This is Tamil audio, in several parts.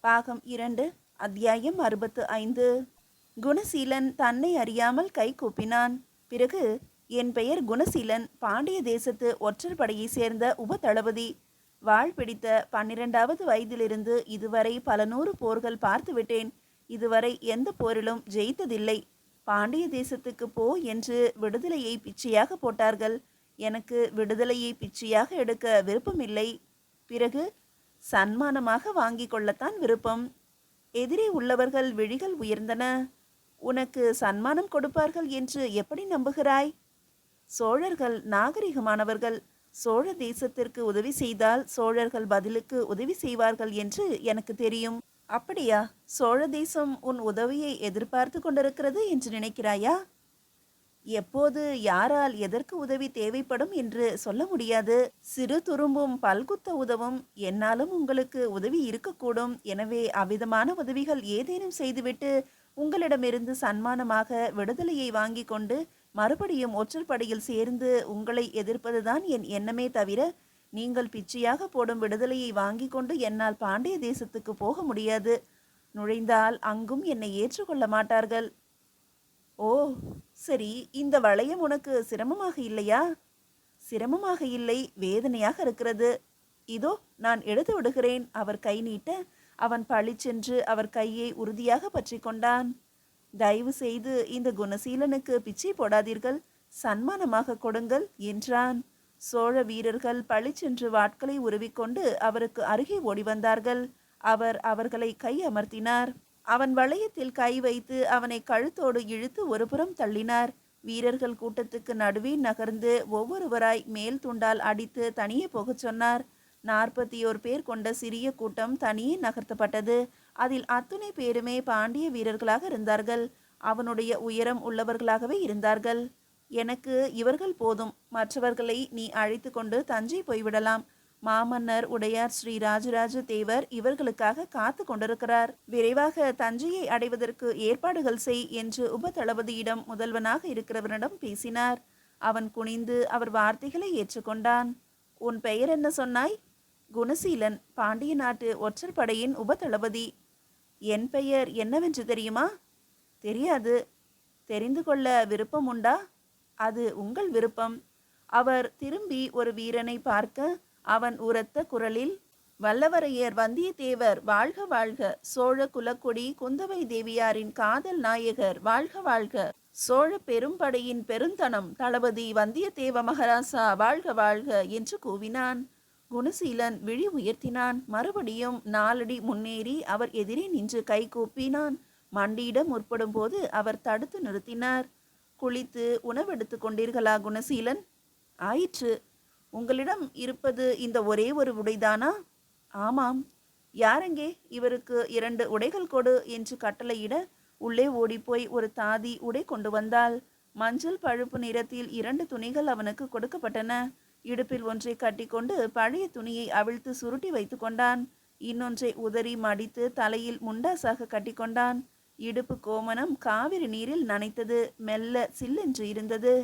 பாகம் 2 அத்தியாயம் 65. குணசீலன் தன்னை அறியாமல் கை கூப்பினான். பிறகு, என் பெயர் குணசீலன், பாண்டிய தேசத்து ஒற்றர் படையை சேர்ந்த உப தளபதி. வாழ் பிடித்த 12வது வயதிலிருந்து இதுவரை பல 100 போர்கள் பார்த்துவிட்டேன். இதுவரை எந்த போரிலும் ஜெயித்ததில்லை. பாண்டிய தேசத்துக்கு போ என்று விடுதலையை பிச்சையாக போட்டார்கள். எனக்கு விடுதலையை பிச்சையாக எடுக்க விருப்பமில்லை. பிறகு சன்மானமாக வாங்கி கொள்ளத்தான் விருப்பம். எதிரே உள்ளவர்கள் விழிகள் உயர்ந்தன. உனக்கு சன்மானம் கொடுப்பார்கள் என்று எப்படி நம்புகிறாய்? சோழர்கள் நாகரிகமானவர்கள். சோழ தேசத்திற்கு உதவி செய்தால் சோழர்கள் பதிலுக்கு உதவி செய்வார்கள் என்று எனக்கு தெரியும். அப்படியா? சோழ தேசம் உன் உதவியை எதிர்பார்த்து கொண்டிருக்கிறது என்று நினைக்கிறாயா? எப்போது யாரால் எதற்கு உதவி தேவைப்படும் என்று சொல்ல முடியாது. சிறு துரும்பும் பல்குத்த உதவும். என்னாலும் உங்களுக்கு உதவி இருக்கக்கூடும். எனவே அவ்விதமான உதவிகள் ஏதேனும் செய்துவிட்டு உங்களிடமிருந்து சன்மானமாக விடுதலையை வாங்கி கொண்டு மறுபடியும் ஒற்றர் படையில் சேர்ந்து உங்களை எதிர்ப்பதுதான் என் எண்ணமே தவிர, நீங்கள் பிச்சையாக போடும் விடுதலையை வாங்கி கொண்டு என்னால் பாண்டிய தேசத்துக்கு போக முடியாது. நுழைந்தால் அங்கும் என்னை ஏற்றுக்கொள்ள மாட்டார்கள். ஓ, சரி. இந்த வளையம் உனக்கு சிரமமாக இல்லையா? சிரமமாக இல்லை, வேதனையாக இருக்கிறது. இதோ நான் எடுத்து விடுகிறேன். அவர் கை நீட்ட அவன் பளிச்சென்று அவர் கையை உறுதியாக பற்றி கொண்டான். தயவு செய்து இந்த குணசீலனுக்கு பிச்சை போடாதீர்கள், சன்மானமாக கொடுங்கள் என்றான். சோழ வீரர்கள் பளிச்சென்று வாட்களை உருவிக்கொண்டு அவருக்கு அருகே ஓடி வந்தார்கள். அவர் அவர்களை கை அமர்த்தினார். அவன் வளையத்தில் கை வைத்து அவனை கழுத்தோடு இழுத்து ஒருபுறம் தள்ளினார். வீரர்கள் கூட்டத்துக்கு நடுவே நகர்ந்து ஒவ்வொருவராய் மேல் துண்டால் அடித்து தனியே போகச் சொன்னார். 41 பேர் கொண்ட சிறிய கூட்டம் தனியே நகர்த்தப்பட்டது. அதில் அத்துணை பேருமே பாண்டிய வீரர்களாக இருந்தார்கள். அவனுடைய உயரம் உள்ளவர்களாகவே இருந்தார்கள். எனக்கு இவர்கள் போதும், மற்றவர்களை நீ அழைத்து கொண்டு தஞ்சை போய்விடலாம். மாமன்னர் உடையார் ஸ்ரீ ராஜராஜ தேவர் இவர்களுக்காக காத்து கொண்டிருக்கிறார். விரைவாக தஞ்சையை அடைவதற்கு ஏற்பாடுகள் செய் என்று உப தளபதியிடம் முதல்வனாக இருக்கிறவனிடம் பேசினார். அவன் குனிந்து அவர் வார்த்தைகளை ஏற்றுக்கொண்டான். உன் பெயர் என்ன சொன்னாய்? குணசீலன், பாண்டிய நாட்டு ஒற்றர் படையின் உப தளபதி. என் பெயர் என்னவென்று தெரியுமா? தெரியாது. தெரிந்து கொள்ள விருப்பம் உண்டா? அது உங்கள் விருப்பம். அவர் திரும்பி ஒரு வீரனை பார்க்க, அவன் உரத்த குரலில், வல்லவரையர் வந்தியத்தேவர் வாழ்க வாழ்க! சோழ குலக்கொடி குந்தவை தேவியாரின் காதல் நாயகர் வாழ்க வாழ்க! சோழ பெரும்படையின் பெருந்தனம் தளபதி வந்தியத்தேவ மகாராசா வாழ்க வாழ்க என்று கூவினான். குணசீலன் விழி உயர்த்தினான். மறுபடியும் 4 அடி முன்னேறி அவர் எதிரே நின்று கை கூப்பினான். மண்டியிட முற்படும் போது அவர் தடுத்து நிறுத்தினார். குளித்து உணவெடுத்து கொண்டீர்களா குணசீலன்? ஆயிற்று. உங்களிடம் இருப்பது இந்த ஒரே ஒரு உடைதானா? ஆமாம். யாரெங்கே? இவருக்கு 2 உடைகள் கொடு என்று கட்டளையிட உள்ளே ஓடிப்போய் ஒரு தாதி உடை கொண்டு வந்தாள். மஞ்சள் பழுப்பு நிறத்தில் 2 துணிகள் அவனுக்கு கொடுக்கப்பட்டன. இடுப்பில் ஒன்றை கட்டிக்கொண்டு பழைய துணியை அவிழ்த்து சுருட்டி வைத்து கொண்டான். இன்னொன்றை உதறி மடித்து தலையில் முண்டாசாக கட்டிக்கொண்டான். இடுப்பு கோமணம் காவிரி நீரில் நனைத்தது. மெல்ல சில்லென்று இருந்தது.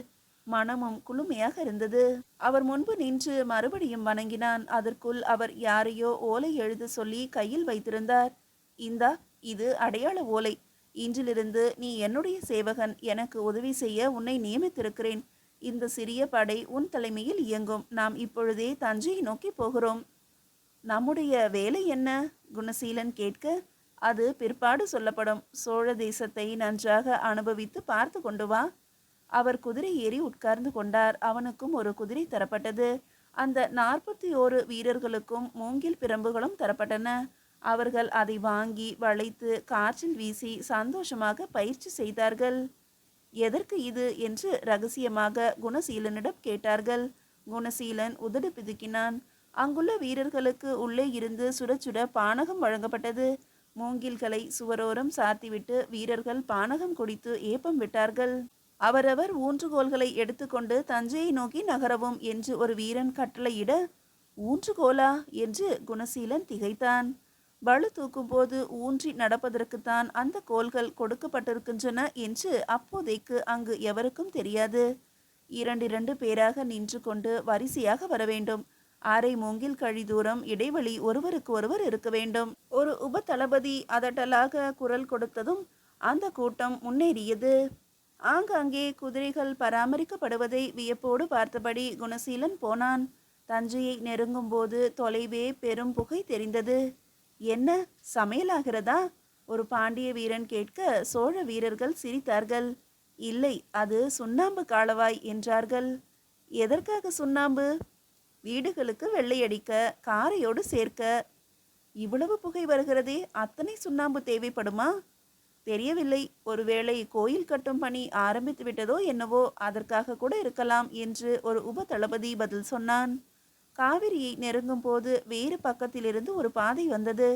மனமும் குளுமையாக இருந்தது. அவர் முன்பு நின்று மறுபடியும் வணங்கினான். அதற்குள் அவர் யாரையோ ஓலை எழுத சொல்லி கையில் வைத்திருந்தார். இந்தா, இது அடையாள ஓலை. இன்றிலிருந்து நீ என்னுடைய சேவகன். எனக்கு உதவி செய்ய உன்னை நியமித்திருக்கிறேன். இந்த சிறிய படை உன் தலைமையில் இயங்கும். நாம் இப்பொழுதே தஞ்சையை நோக்கி போகிறோம். நம்முடைய வேலை என்ன? குணசீலன் கேட்க, அது பிற்பாடு சொல்லப்படும். சோழ தேசத்தை நன்றாக அனுபவித்து பார்த்து கொண்டு வா. அவர் குதிரை ஏறி உட்கார்ந்து கொண்டார். அவனுக்கும் ஒரு குதிரை தரப்பட்டது. அந்த 41 வீரர்களுக்கும் மூங்கில் பிரம்புகளும் தரப்பட்டன. அவர்கள் அதை வாங்கி வளைத்து காற்றில் வீசி சந்தோஷமாக பயிற்சி செய்தார்கள். எதற்கு இது என்று ரகசியமாக குணசீலனிடம் கேட்டார்கள். குணசீலன் உதடு பிதுக்கினான். அங்குள்ள வீரர்களுக்கு உள்ளே இருந்து சுட சுட பானகம் வழங்கப்பட்டது. மூங்கில்களை சுவரோரம் சாத்திவிட்டு வீரர்கள் பானகம் குடித்து ஏப்பம் விட்டார்கள். அவரவர் ஊன்றுகோல்களை எடுத்துக்கொண்டு தஞ்சையை நோக்கி நகரவும் என்று ஒரு வீரன் கட்டளையிட, ஊன்றுகோலா என்று குணசீலன் திகைத்தான். பளு தூக்கும் போது ஊன்றி நடப்பதற்குத்தான் அந்த கோல்கள் கொடுக்கப்பட்டிருக்கின்றன என்று அப்போதைக்கு அங்கு எவருக்கும் தெரியாது. 2 பேராக நின்று கொண்டு வரிசையாக வர வேண்டும். அரை மூங்கில் கழி தூரம் இடைவெளி ஒருவருக்கு ஒருவர் இருக்க வேண்டும். ஒரு உப தளபதி அதட்டலாக குரல் கொடுத்ததும் அந்த கூட்டம் முன்னேறியது. ஆங்காங்கே குதிரைகள் பராமரிக்கப்படுவதை வியப்போடு பார்த்தபடி குணசீலன் போனான். தஞ்சையை நெருங்கும் போது தொலைவே பெரும் புகை தெரிந்தது. என்ன, சமையலாகிறதா? ஒரு பாண்டிய வீரன் கேட்க சோழ வீரர்கள் சிரித்தார்கள். இல்லை, அது சுண்ணாம்பு காளவாய் என்றார்கள். எதற்காக சுண்ணாம்பு? வீடுகளுக்கு வெள்ளையடிக்க, காரையோடு சேர்க்க. இவ்வளவு புகை வருகிறதே, அத்தனை சுண்ணாம்பு தேவைப்படுமா? தெரியவில்லை. ஒருவேளை கோயில் கட்டும் பணி ஆரம்பித்து விட்டதோ என்னவோ, அதற்காக கூட இருக்கலாம் என்று ஒரு உப தளபதி பதில் சொன்னான். காவிரியை நெருங்கும் போது வேறு பக்கத்திலிருந்து ஒரு பாதை வந்தது.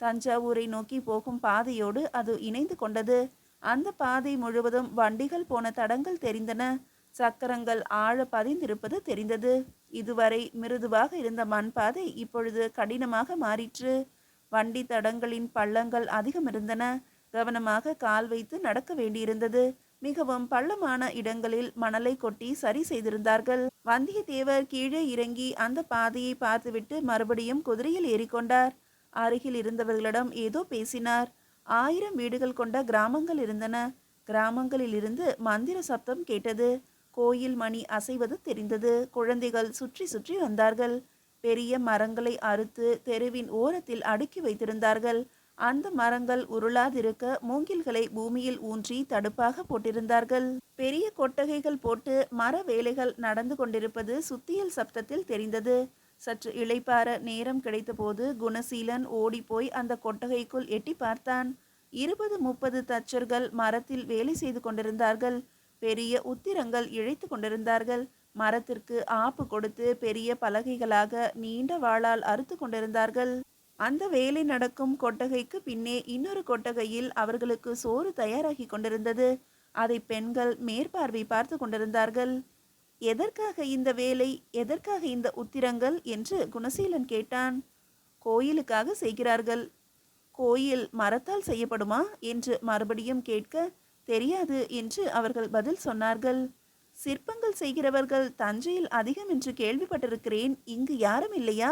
தஞ்சாவூரை நோக்கி போகும் பாதையோடு அது இணைந்து கொண்டது. அந்த பாதை முழுவதும் வண்டிகள் போன தடங்கள் தெரிந்தன. சக்கரங்கள் ஆழ பதிந்திருப்பது தெரிந்தது. இதுவரை மிருதுவாக இருந்த மண் பாதை இப்பொழுது கடினமாக மாறிற்று. வண்டி தடங்களின் பள்ளங்கள் அதிகம் இருந்தன. கவனமாக கால் வைத்து நடக்க வேண்டியிருந்தது. மிகவும் பள்ளமான இடங்களில் மணலை கொட்டி சரி செய்திருந்தார்கள். வந்தியத்தேவர் கீழே இறங்கி அந்த பாதையை பார்த்துவிட்டு மறுபடியும் குதிரையில் ஏறிக்கொண்டார். அருகில் இருந்தவர்களிடம் ஏதோ பேசினார். 1000 வீடுகள் கொண்ட கிராமங்கள் இருந்தன. கிராமங்களில் இருந்து மந்திர சப்தம் கேட்டது. கோயில் மணி அசைவது தெரிந்தது. குழந்தைகள் சுற்றி சுற்றி வந்தார்கள். பெரிய மரங்களை அறுத்து தெருவின் ஓரத்தில் அடுக்கி வைத்திருந்தார்கள். அந்த மரங்கள் உருளாதிருக்க மூங்கில்களை பூமியில் ஊன்றி தடுப்பாக போட்டிருந்தார்கள். பெரிய கொட்டகைகள் போட்டு மர வேலைகள் நடந்து கொண்டிருப்பது சுத்தியல் சப்தத்தில் தெரிந்தது. சற்று இளைப்பாற நேரம் கிடைத்தபோது குணசீலன் ஓடிப்போய் அந்த கொட்டகைக்குள் எட்டி பார்த்தான். 20-30 தச்சர்கள் மரத்தில் வேலை செய்து கொண்டிருந்தார்கள். பெரிய உத்திரங்கள் இழைத்து கொண்டிருந்தார்கள். மரத்திற்கு ஆப்பு கொடுத்து பெரிய பலகைகளாக நீண்ட வாளால் அறுத்து கொண்டிருந்தார்கள். அந்த வேலை நடக்கும் கொட்டகைக்கு பின்னே இன்னொரு கொட்டகையில் அவர்களுக்கு சோறு தயாராகி கொண்டிருந்தது. அதை பெண்கள் மேற்பார்வை பார்த்து கொண்டிருந்தார்கள். எதற்காக இந்த வேலை, எதற்காக இந்த உத்திரங்கள் என்று குணசீலன் கேட்டான். கோயிலுக்காக செய்கிறார்கள். கோயில் மரத்தால் செய்யப்படுமா என்று மறுபடியும் கேட்க, தெரியாது என்று அவர்கள் பதில் சொன்னார்கள். சிற்பங்கள் செய்கிறவர்கள் தஞ்சையில் அதிகம் என்று கேள்விப்பட்டிருக்கிறேன். இங்கு யாரும் இல்லையா?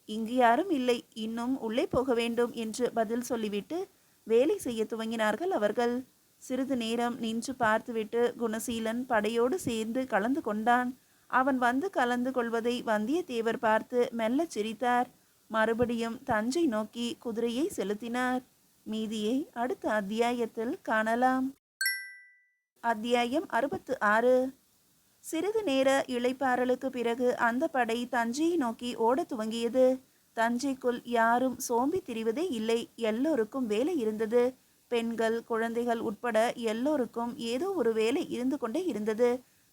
இங்கு யாரும் இல்லை, இன்னும் உள்ளே போக வேண்டும் என்று பதில் சொல்லிவிட்டு வேலை செய்ய துவங்கினார்கள் அவர்கள். சிறிது நேரம் நின்று பார்த்துவிட்டு குணசீலன் படையோடு சேர்ந்து கலந்து கொண்டான். அவன் வந்து கலந்து கொள்வதை வந்தியத்தேவர் பார்த்து மெல்லச் சிரித்தார். மறுபடியும் தஞ்சை நோக்கி குதிரையை செலுத்தினார். மீதியை அடுத்த அத்தியாயத்தில் காணலாம். அத்தியாயம் 66. சிறிது நேர இளைப்பாறலுக்கு பிறகு அந்த படை தஞ்சையை நோக்கி ஓடத் துவங்கியது. தஞ்சைக்குள் யாரும் சோம்பி திரிவதே இல்லை. எல்லோருக்கும் வேலை இருந்தது. பெண்கள், குழந்தைகள் உட்பட எல்லோருக்கும் ஏதோ ஒரு வேலை இருந்து கொண்டே இருந்தது.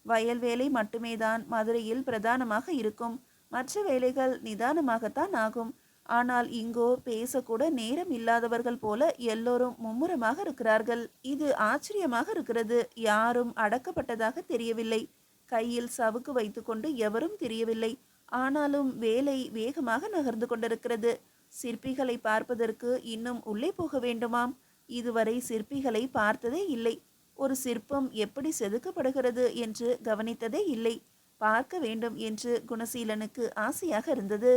வயல் வேலை மட்டுமே தான் மதுரையில் பிரதானமாக இருக்கும். மற்ற வேலைகள் நிதானமாகத்தான் ஆகும். ஆனால் இங்கோ பேசக்கூட நேரம் இல்லாதவர்கள் போல எல்லோரும் மும்முரமாக இருக்கிறார்கள். இது ஆச்சரியமாக இருக்கிறது. யாரும் அடக்கப்பட்டதாக தெரியவில்லை. கையில் சவுக்கு வைத்துக்கொண்டு எவரும் தெரியவில்லை. ஆனாலும் வேலை வேகமாக நகர்ந்து கொண்டிருக்கிறது. சிற்பிகளை பார்ப்பதற்கு இன்னும் உள்ளே போக வேண்டுமாம். இதுவரை சிற்பிகளை பார்த்ததே இல்லை. ஒரு சிற்பம் எப்படி செதுக்கப்படுகிறது என்று கவனித்ததே இல்லை. பார்க்க வேண்டும் என்று குணசீலனுக்கு ஆசையாக இருந்தது.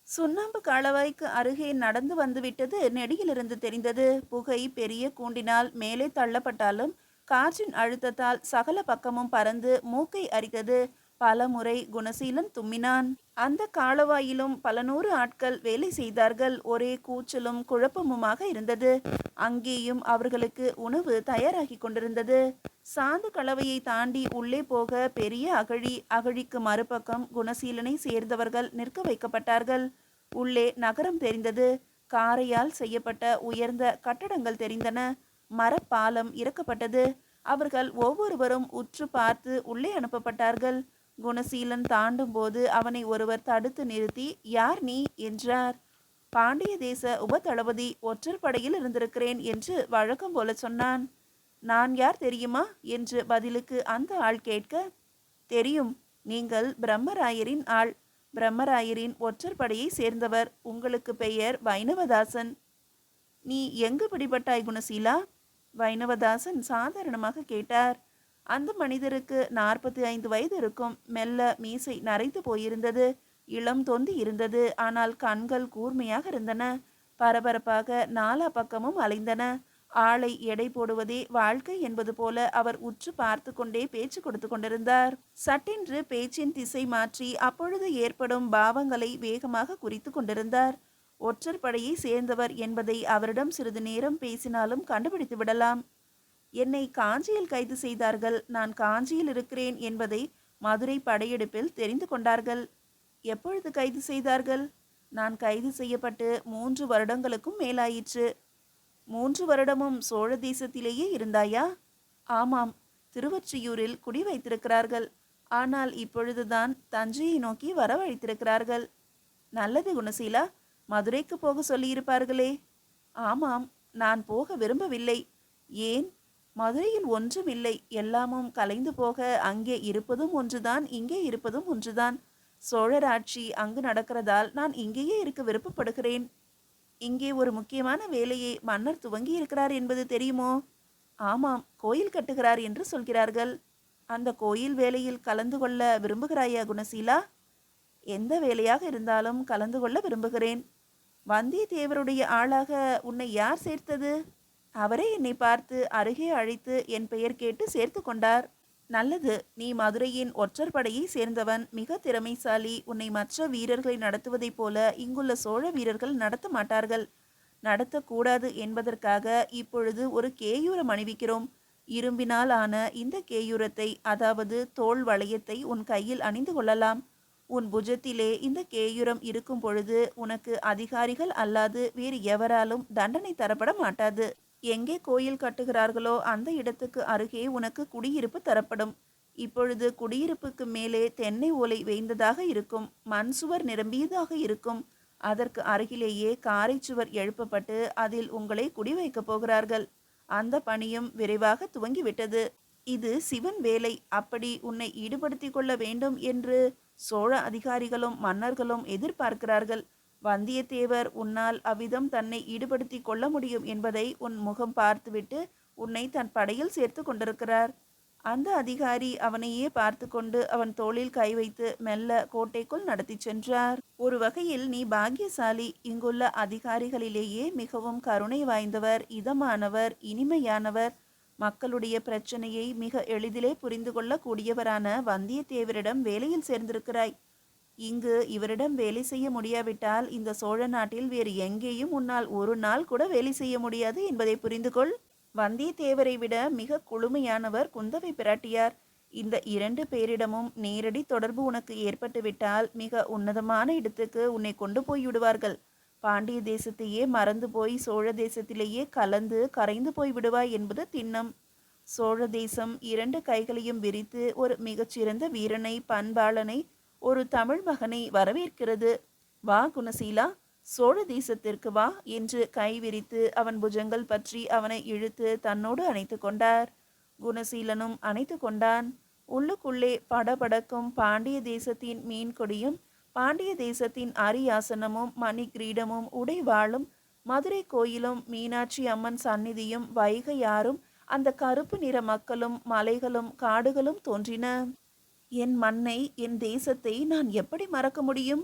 சுண்ணாம்பு காளவாய்க்கு அருகே நடந்து வந்துவிட்டது நெடியிலிருந்து தெரிந்தது. புகை பெரிய கூண்டினால் மேலே தள்ளப்பட்டாலும் காற்றின் அழுத்தத்தால் சகல பக்கமும் பறந்து மூக்கை அரித்தது. பல முறை குணசீலன் தும்மினான். அந்த காளவாயிலும் பல 100 ஆட்கள் வேலை செய்தார்கள். ஒரே கூச்சலும் குழப்பமுமாக இருந்தது. அங்கேயும் அவர்களுக்கு உணவு தயாராகி கொண்டிருந்தது. சாந்து கலவையை தாண்டி உள்ளே போக பெரிய அகழி, அகழிக்கு மறுபக்கம் குணசீலனை சேர்ந்தவர்கள் நிற்க வைக்கப்பட்டார்கள். உள்ளே நகரம் தெரிந்தது. காரையால் செய்யப்பட்ட உயர்ந்த கட்டடங்கள் தெரிந்தன. மரப்பாலம் இறக்கப்பட்டது. அவர்கள் ஒவ்வொருவரும் உற்று பார்த்து உள்ளே அனுப்பப்பட்டார்கள். குணசீலன் தாண்டும் போது அவனை ஒருவர் தடுத்து நிறுத்தி, யார் நீ என்றார். பாண்டிய தேச உப தளபதி, ஒற்றர் படையில் இருந்திருக்கிறேன் என்று வழக்கம் போல சொன்னான். நான் யார் தெரியுமா என்று பதிலுக்கு அந்த ஆள் கேட்க, தெரியும், நீங்கள் பிரம்மராயரின் ஆள். பிரம்மராயரின் ஒற்றர் படையை சேர்ந்தவர். உங்களுக்கு பெயர் வைணவதாசன். நீ எங்கு பிடிபட்டாய் குணசீலா? வைணவதாசன் சாதாரணமாக கேட்டார். அந்த மனிதருக்கு 45 வயது இருக்கும். மெல்ல மீசை நரைத்து போயிருந்தது. இளம் தொந்தி இருந்தது. ஆனால் கண்கள் கூர்மையாக இருந்தன. பரபரப்பாக நாலா பக்கமும் அலைந்தன. ஆளை எடை போடுவதே வாழ்க்கை என்பது போல அவர் உற்று பார்த்து கொண்டே பேச்சு கொடுத்து கொண்டிருந்தார். சட்டென்று பேச்சின் திசை மாற்றி அப்பொழுது ஏற்படும் பாவங்களை வேகமாக குறித்து கொண்டிருந்தார். ஒற்றர் படையை சேர்ந்தவர் என்பதை அவரிடம் சிறிது நேரம் பேசினாலும் கண்டுபிடித்து விடலாம். என்னை காஞ்சியில் கைது செய்தார்கள். நான் காஞ்சியில் இருக்கிறேன் என்பதை மதுரை படையெடுப்பில் தெரிந்து கொண்டார்கள். எப்பொழுது கைது செய்தார்கள்? நான் கைது செய்யப்பட்டு 3 வருடங்களுக்கும் மேலாயிற்று. 3 வருடமும் சோழ தேசத்திலேயே இருந்தாயா? ஆமாம். திருவொற்றியூரில் குடி வைத்திருக்கிறார்கள். ஆனால் இப்பொழுதுதான் தஞ்சையை நோக்கி வரவழைத்திருக்கிறார்கள். நல்லது குணசீலா. மதுரைக்கு போக சொல்லியிருப்பார்களே? ஆமாம். நான் போக விரும்பவில்லை. ஏன்? மதுரையில் ஒன்றுமில்லை. எல்லாமும் கலைந்து போக அங்கே இருப்பதும் ஒன்றுதான், இங்கே இருப்பதும் ஒன்றுதான். சோழர் ஆட்சி அங்கு நடக்கிறதால் நான் இங்கேயே இருக்க விருப்பப்படுகிறேன். இங்கே ஒரு முக்கியமான வேலையை மன்னர் துவங்கி இருக்கிறார் என்பது தெரியுமோ? ஆமாம், கோயில் கட்டுகிறார் என்று சொல்கிறார்கள். அந்த கோயில் வேலையில் கலந்து கொள்ள விரும்புகிறாயா குணசீலா? எந்த வேலையாக இருந்தாலும் கலந்து கொள்ள விரும்புகிறேன். வந்தியத்தேவருடைய ஆளாக உன்னை யார் சேர்த்தது? அவரே என்னை பார்த்து அருகே அழைத்து என் பெயர் கேட்டு சேர்த்து கொண்டார். நல்லது. நீ மதுரையின் ஒற்றர் படையை சேர்ந்தவன். மிக திறமைசாலி. உன்னை மற்ற வீரர்களை நடத்துவதைப் போல இங்குள்ள சோழ வீரர்கள் நடத்த மாட்டார்கள். நடத்தக்கூடாது என்பதற்காக இப்பொழுது ஒரு கேயூரம் அணிவிக்கிறோம். இரும்பினால் ஆன இந்த கேயூரத்தை, அதாவது தோல் வளையத்தை உன் கையில் அணிந்து கொள்ளலாம். உன் புஜத்திலே இந்த கேயூரம் இருக்கும் பொழுது உனக்கு அதிகாரிகள் அல்லாது வேறு எவராலும் தண்டனை தரப்பட மாட்டாது. எங்கே கோயில் கட்டுகிறார்களோ அந்த இடத்துக்கு அருகே உனக்கு குடியிருப்பு தரப்படும். இப்பொழுது குடியிருப்புக்கு மேலே தென்னை ஓலை வேய்ந்ததாக இருக்கும். மண் சுவர் நிரம்பியதாக இருக்கும். அதற்கு அருகிலேயே காரை சுவர் எழுப்பப்பட்டு அதில் உங்களை குடி வைக்கப் போகிறார்கள். அந்த பணியும் விரைவாக துவங்கிவிட்டது. இது சிவன் வேலை. அப்படி உன்னை ஈடுபடுத்திக் கொள்ள வேண்டும் என்று சோழ அதிகாரிகளும் மன்னர்களும் எதிர்பார்க்கிறார்கள். வந்தியத்தேவர் உன்னால் அவ்விதம் தன்னை ஈடுபடுத்தி கொள்ள முடியும் என்பதை உன் முகம் பார்த்துவிட்டு உன்னை தன் படையில் சேர்த்து கொண்டிருக்கிறார். அந்த அதிகாரி அவனையே பார்த்து கொண்டு அவன் தோளில் கை வைத்து மெல்ல கோட்டைக்குள் நடத்தி சென்றார். ஒரு வகையில் நீ பாக்கியசாலி. இங்குள்ள அதிகாரிகளிலேயே மிகவும் கருணை வாய்ந்தவர், இதமானவர், இனிமையானவர். மக்களுடைய பிரச்சனையை மிக எளிதிலே புரிந்து கொள்ள கூடியவரான வந்தியத்தேவரிடம் வேலையில் சேர்ந்திருக்கிறாய். இங்கு இவரிடம் வேலை செய்ய முடியாவிட்டால் இந்த சோழ நாட்டில் வேறு எங்கேயும் உன்னால் ஒரு நாள் கூட வேலை செய்ய முடியாது என்பதை புரிந்து கொள். வந்தியத்தேவரை விட மிக குளுமையானவர் குந்தவை பிராட்டியார். இந்த 2 பேரிடமும் நேரடி தொடர்பு உனக்கு ஏற்பட்டுவிட்டால் மிக உன்னதமான இடத்துக்கு உன்னை கொண்டு போய்விடுவார்கள். பாண்டிய தேசத்தையே மறந்து போய் சோழ தேசத்திலேயே கலந்து கரைந்து போய் விடுவாய் என்பது திண்ணம். சோழ தேசம் 2 கைகளையும் விரித்து ஒரு மிகச்சிறந்த வீரனை, பண்பாளனை, ஒரு தமிழ் மகனை வரவேற்கிறது. வா குணசீலா, சோழ தேசத்திற்கு வா என்று கை விரித்து அவன் புஜங்கள் பற்றி அவனை இழுத்து தன்னோடு அணைத்து கொண்டார். குணசீலனும் அணைத்து கொண்டான். உள்ளுக்குள்ளே படபடக்கும் பாண்டிய தேசத்தின் மீன் கொடியும், பாண்டிய தேசத்தின் அரியாசனமும், மணி கிரீடமும், உடைவாளும், மதுரை கோயிலும், மீனாட்சி அம்மன் சந்நிதியும், வைகையாரும், அந்த கருப்பு நிற மக்களும், மலைகளும், காடுகளும் தோன்றின. என் மண்ணை, என் தேசத்தை நான் எப்படி மறக்க முடியும்?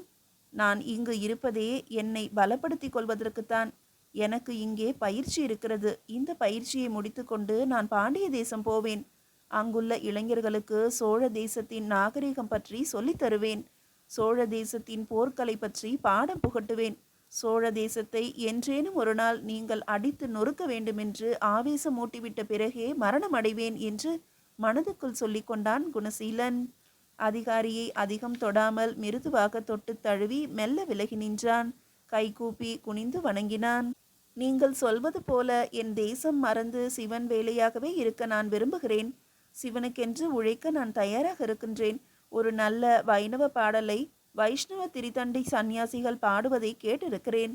நான் இங்கு இருப்பதே என்னை பலப்படுத்திக் கொள்வதற்குத்தான். எனக்கு இங்கே பயிற்சி இருக்கிறது. இந்த பயிற்சியை முடித்துக்கொண்டு நான் பாண்டிய தேசம் போவேன். அங்குள்ள இளைஞர்களுக்கு சோழ தேசத்தின் நாகரிகம் பற்றி சொல்லித் தருவேன். சோழ தேசத்தின் போர்க்கலை பற்றி பாடம் புகட்டுவேன். சோழ தேசத்தை என்றேனும் ஒரு நாள் நீங்கள் அடித்து நொறுக்க வேண்டுமென்று ஆவேசம் மூட்டிவிட்ட பிறகே மரணம் அடைவேன் என்று மனதுக்குள் சொல்லிக் கொண்டான் குணசீலன். அதிகாரியை அதிகம் தொடாமல் மிருதுவாக தொட்டு தழுவி மெல்ல விலகி நின்றான். கைகூப்பி குனிந்து வணங்கினான். நீங்கள் சொல்வது போல என் தேசம் மறந்து சிவன் வேலையாகவே இருக்க நான் விரும்புகிறேன். சிவனுக்கென்று உழைக்க நான் தயாராக இருக்கின்றேன். ஒரு நல்ல வைணவ பாடலை வைஷ்ணவ திரிதண்டி சந்நியாசிகள் பாடுவதை கேட்டிருக்கிறேன்.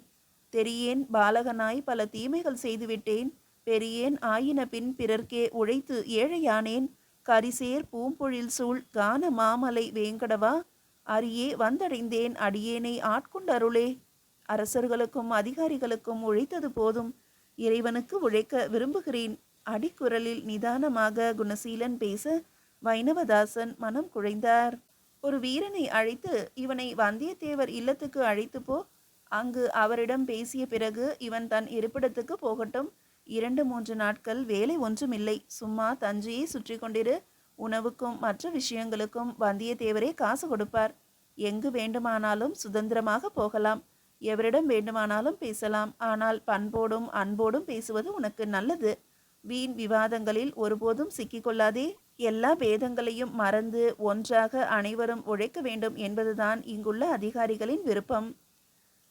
தெரியேன் பாலகனாய் பல தீமைகள் செய்துவிட்டேன். பெரியேன் ஆயின பின் பிறர்க்கே உழைத்து ஏழையானேன். கரிசேர் பூம்பொழில் சூழ் கான மாமலை வேங்கடவா, அரியே வந்தடைந்தேன் அடியேனை ஆட்கொண்டருளே. அரசர்களுக்கும் அதிகாரிகளுக்கும் உழைத்தது போதும், இறைவனுக்கு உழைக்க விரும்புகிறேன். அடிக்குரலில் நிதானமாக குணசீலன் பேச வைணவதாசன் மனம் குழைந்தார். ஒரு வீரனை அழைத்து, இவனை வந்தியத்தேவர் இல்லத்துக்கு அழைத்து போ. அங்கு அவரிடம் பேசிய பிறகு இவன் தன் இருப்பிடத்துக்கு போகட்டும். 2, 3 நாட்கள் வேலை ஒன்றுமில்லை. சும்மா தஞ்சையே சுற்றி கொண்டிரு. உணவுக்கும் மற்ற விஷயங்களுக்கும் வந்தியத்தேவரே காசு கொடுப்பார். எங்கு வேண்டுமானாலும் சுதந்திரமாக போகலாம். எவரிடம் வேண்டுமானாலும் பேசலாம். ஆனால் பண்போடும் அன்போடும் பேசுவது உனக்கு நல்லது. வீண் விவாதங்களில் ஒருபோதும் சிக்கிக்கொள்ளாதே. எல்லா பேதங்களையும் மறந்து ஒன்றாக அனைவரும் உழைக்க வேண்டும் என்பதுதான் இங்குள்ள அதிகாரிகளின் விருப்பம்.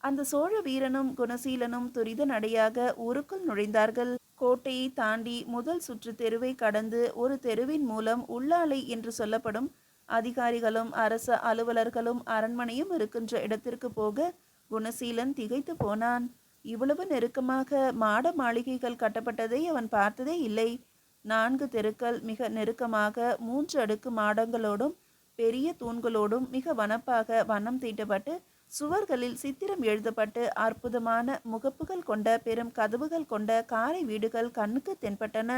அந்த சோழ வீரனும் குணசீலனும் துரித நடையாக ஊருக்குள் நுழைந்தார்கள். கோட்டையை தாண்டி முதல் சுற்று தெருவை கடந்து ஒரு தெருவின் மூலம் உள்ளாலை என்று சொல்லப்படும் அதிகாரிகளும் அரச அலுவலர்களும் அரண்மனையும் இருக்கின்ற இடத்திற்கு போக குணசீலன் திகைத்து போனான். இவ்வளவு நெருக்கமாக மாட மாளிகைகள் கட்டப்பட்டதை அவன் பார்த்ததே இல்லை. 4 தெருக்கள் மிக நெருக்கமாக 3 அடுக்கு மாடங்களோடும் பெரிய தூண்களோடும் மிக வனப்பாக வண்ணம் தீட்டப்பட்டு சுவர்களில் சித்திரம் எழுதப்பட்டு அற்புதமான முகப்புகள் கொண்ட பெரும் கதவுகள் கொண்ட காரை வீடுகள் கண்ணுக்கு தென்பட்டன.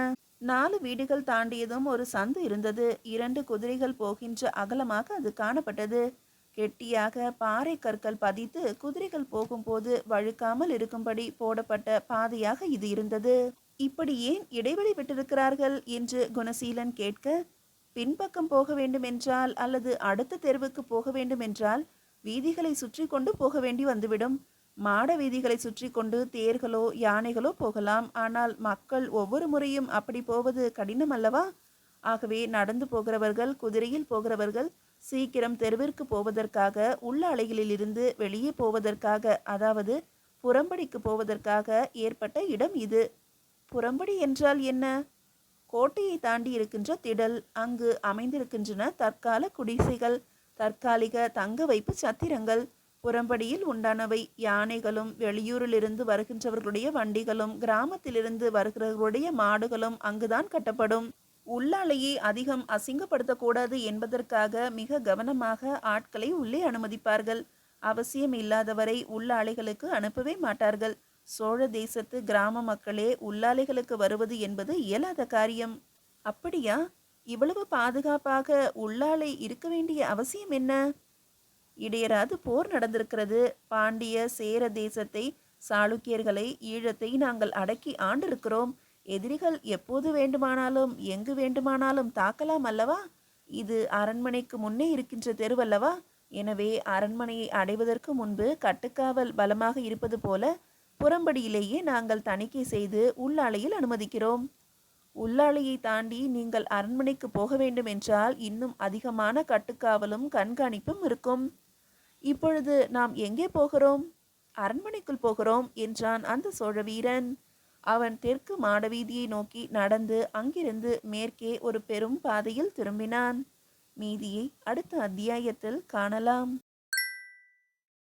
4 வீடுகள் தாண்டியதும் ஒரு சந்து இருந்தது. 2 குதிரைகள் போகின்ற அகலமாக அது காணப்பட்டது. கெட்டியாக பாறை கற்கள் பதித்து குதிரைகள் போகும்போது வழுக்காமல் இருக்கும்படி போடப்பட்ட பாதையாக இது இருந்தது. இப்படி ஏன் இடைவெளி விட்டிருக்கிறார்கள் என்று குணசீலன் கேட்க, பின்பக்கம் போக வேண்டுமென்றால் அல்லது அடுத்த தெருவுக்கு போக வேண்டுமென்றால் வீதிகளை சுற்றி கொண்டு போக வேண்டி வந்துவிடும். மாட வீதிகளை சுற்றி கொண்டு தேர்களோ யானைகளோ போகலாம். ஆனால் மக்கள் ஒவ்வொரு முறையும் அப்படி போவது கடினம் அல்லவா? ஆகவே நடந்து போகிறவர்கள், குதிரையில் போகிறவர்கள் சீக்கிரம் தெருவிற்கு போவதற்காக, உள்ள அலைகளிலிருந்து வெளியே போவதற்காக, அதாவது புறம்படிக்கு போவதற்காக ஏற்பட்ட இடம் இது. புறம்படி என்றால் என்ன? கோட்டையை தாண்டி இருக்கின்ற திடல். அங்கு அமைந்திருக்கின்றன தற்கால குடிசைகள், தற்காலிக தங்க வைப்பு சத்திரங்கள். புறம்படியில் உண்டானவை யானைகளும் வெளியூரிலிருந்து வருகின்றவர்களுடைய வண்டிகளும் கிராமத்திலிருந்து வருகிறவர்களுடைய மாடுகளும் அங்குதான் கட்டப்படும். உள்ளாலையை அதிகம் அசிங்கப்படுத்தக்கூடாது என்பதற்காக மிக கவனமாக ஆட்களை உள்ளே அனுமதிப்பார்கள். அவசியம் இல்லாதவரை உள்ளாலைகளுக்கு அனுப்பவே மாட்டார்கள். சோழ தேசத்து கிராம மக்களே உள்ளாலைகளுக்கு வருவது என்பது இயலாத காரியம். அப்படியா? இவ்வளவு பாதுகாப்பாக உள்ளாலை இருக்க வேண்டிய அவசியம் என்ன? இடையராது போர் நடந்திருக்கிறது. பாண்டிய சேர தேசத்தை, சாளுக்கியர்களை, ஈழத்தை நாங்கள் அடக்கி ஆண்டிருக்கிறோம். எதிரிகள் எப்போது வேண்டுமானாலும் எங்கு வேண்டுமானாலும் தாக்கலாம் அல்லவா? இது அரண்மனைக்கு முன்னே இருக்கின்ற தெருவல்லவா? எனவே அரண்மனையை அடைவதற்கு முன்பு கட்டுக்காவல் பலமாக இருப்பது போல புறம்படியிலேயே நாங்கள் தணிக்கை செய்து உள்ளாலையில் அனுமதிக்கிறோம். உள்ளாலையை தாண்டி நீங்கள் அரண்மனைக்கு போக வேண்டும் என்றால் இன்னும் அதிகமான கட்டுக்காவலும் கண்காணிப்பும் இருக்கும். இப்பொழுது நாம் எங்கே போகிறோம்? அரண்மனைக்குள் போகிறோம் என்றான் அந்த சோழ வீரன். அவன் தெற்கு மாடவீதியை நோக்கி நடந்து அங்கிருந்து மேற்கே ஒரு பெரும் பாதையில் திரும்பினான். மீதியை அடுத்த அத்தியாயத்தில் காணலாம்.